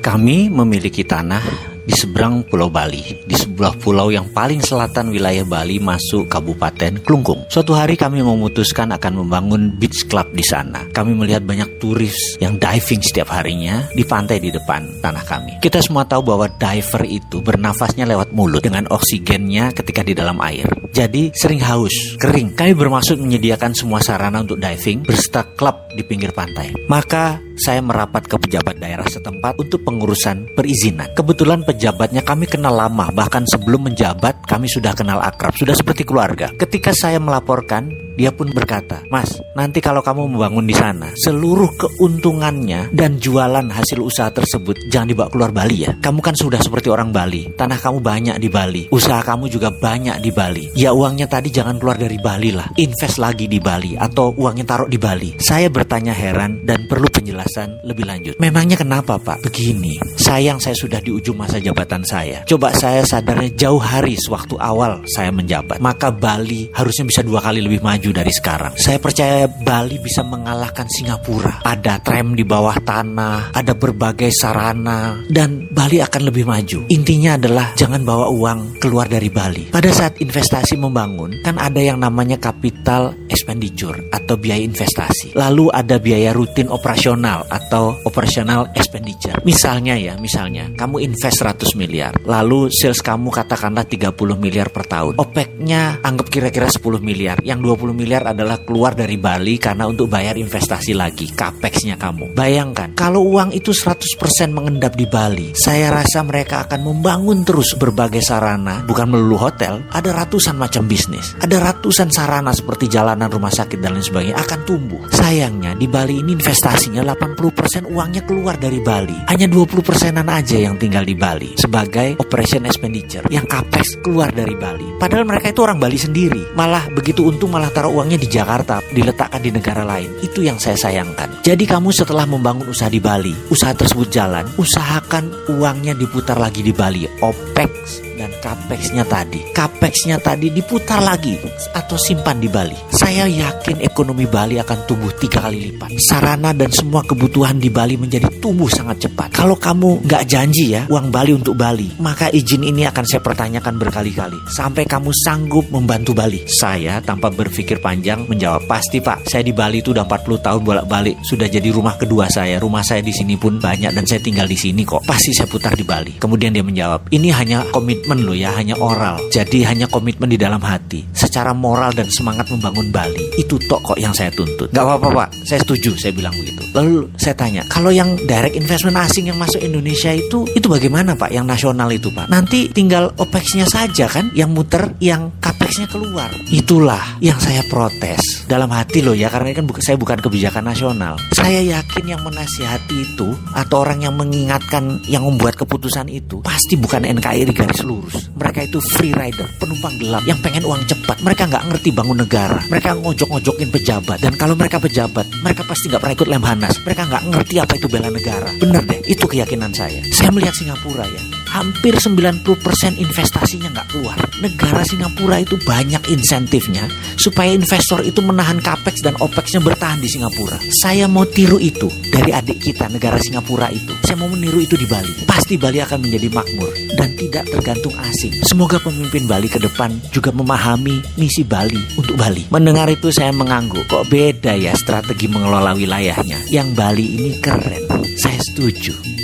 Kami memiliki tanah di seberang Pulau Bali, di sebuah pulau yang paling selatan wilayah Bali masuk Kabupaten Klungkung. Suatu hari kami memutuskan akan membangun beach club di sana. Kami melihat banyak turis yang diving setiap harinya di pantai di depan tanah kami. Kita semua tahu bahwa diver itu bernafasnya lewat mulut dengan oksigennya ketika di dalam air. Jadi sering haus, kering. Kami bermaksud menyediakan semua sarana untuk diving berserta klub di pinggir pantai. Maka saya merapat ke pejabat daerah setempat untuk pengurusan perizinan. Kebetulan pejabatnya kami kenal lama, bahkan sebelum menjabat kami sudah kenal akrab, sudah seperti keluarga. Ketika saya melaporkan, dia pun berkata, "Mas, nanti kalau kamu membangun di sana, seluruh keuntungannya dan jualan hasil usaha tersebut jangan dibawa keluar Bali ya. Kamu kan sudah seperti orang Bali, tanah kamu banyak di Bali, usaha kamu juga banyak di Bali. Ya uangnya tadi jangan keluar dari Bali lah, invest lagi di Bali atau uangnya taruh di Bali." Saya bertanya heran dan perlu penjelasan lebih lanjut. Memangnya kenapa Pak? Begini, sayang saya sudah di ujung masa jabatan saya. Coba saya sadarnya jauh hari sewaktu awal saya menjabat, maka Bali harusnya bisa 2 kali lebih maju dari sekarang. Saya percaya Bali bisa mengalahkan Singapura. Ada tram di bawah tanah, ada berbagai sarana, dan Bali akan lebih maju. Intinya adalah jangan bawa uang keluar dari Bali. Pada saat investasi membangun, kan ada yang namanya capital expenditure atau biaya investasi. Lalu ada biaya rutin operasional atau operational expenditure. Misalnya kamu invest 100 miliar, lalu sales kamu katakanlah 30 miliar per tahun. OPEX-nya anggap kira-kira 10 miliar. Yang 20 miliar adalah keluar dari Bali karena untuk bayar investasi lagi, capex-nya kamu. Bayangkan, kalau uang itu 100% mengendap di Bali, saya rasa mereka akan membangun terus berbagai sarana, bukan melulu hotel, ada ratusan macam bisnis. Ada ratusan sarana seperti jalanan, rumah sakit, dan lain sebagainya akan tumbuh. Sayangnya, di Bali ini investasinya 80% uangnya keluar dari Bali. Hanya 20%-an aja yang tinggal di Bali sebagai operation expenditure, yang capex keluar dari Bali. Padahal mereka itu orang Bali sendiri. Malah begitu untung malah taruh uangnya di Jakarta, diletakkan di negara lain. Itu yang saya sayangkan. Jadi kamu setelah membangun usaha di Bali, usaha tersebut jalan, usahakan uangnya diputar lagi di Bali. OPEX dan CAPEX-nya tadi diputar lagi atau simpan di Bali. Saya yakin ekonomi Bali akan tumbuh 3 kali lipat. Sarana dan semua kebutuhan di Bali menjadi tumbuh sangat cepat. Kalau kamu nggak janji ya uang Bali untuk Bali, maka izin ini akan saya pertanyakan berkali-kali sampai kamu sanggup membantu Bali. Saya tanpa berpikir panjang menjawab, "Pasti Pak, saya di Bali itu udah 40 tahun bolak-balik, sudah jadi rumah kedua saya. Rumah saya di sini pun banyak dan saya tinggal di sini kok. Pasti saya putar di Bali." Kemudian dia menjawab, "Ini hanya komitmen loh ya, hanya oral. Jadi hanya komitmen di dalam hati. Secara moral dan semangat membangun Bali, itu tok kok yang saya tuntut." "Gak apa-apa Pak, saya setuju," saya bilang begitu. Lalu saya tanya, "Kalau yang direct investment asing yang masuk Indonesia itu bagaimana Pak? Yang nasional itu Pak? Nanti tinggal OPEX-nya saja kan yang muter, yang CAPEX-nya keluar." Itulah yang saya protes dalam hati loh ya, karena ini kan saya bukan kebijakan nasional. Saya yakin yang menasihati itu atau orang yang mengingatkan, yang membuat keputusan itu pasti bukan NKRI garis lurus. Mereka itu free rider, penumpang gelap yang pengen uang cepat. Mereka nggak ngerti bangun negara. Mereka ngojok-ngojokin pejabat, dan kalau mereka pejabat, mereka pasti nggak pernah ikut Lemhanas. Mereka nggak ngerti apa itu bela negara. Bener deh, itu keyakinan saya. Saya melihat Singapura ya, hampir 90% investasinya nggak keluar. Negara Singapura itu banyak insentifnya supaya investor itu menahan capex dan OPEX-nya bertahan di Singapura. Saya mau tiru itu dari adik kita, negara Singapura itu. Saya mau meniru itu di Bali. Pasti Bali akan menjadi makmur dan tidak tergantung asing. Semoga pemimpin Bali ke depan juga memahami misi Bali untuk Bali. Mendengar itu saya mengangguk, kok beda ya strategi mengelola wilayahnya. Yang Bali ini keren. Saya setuju.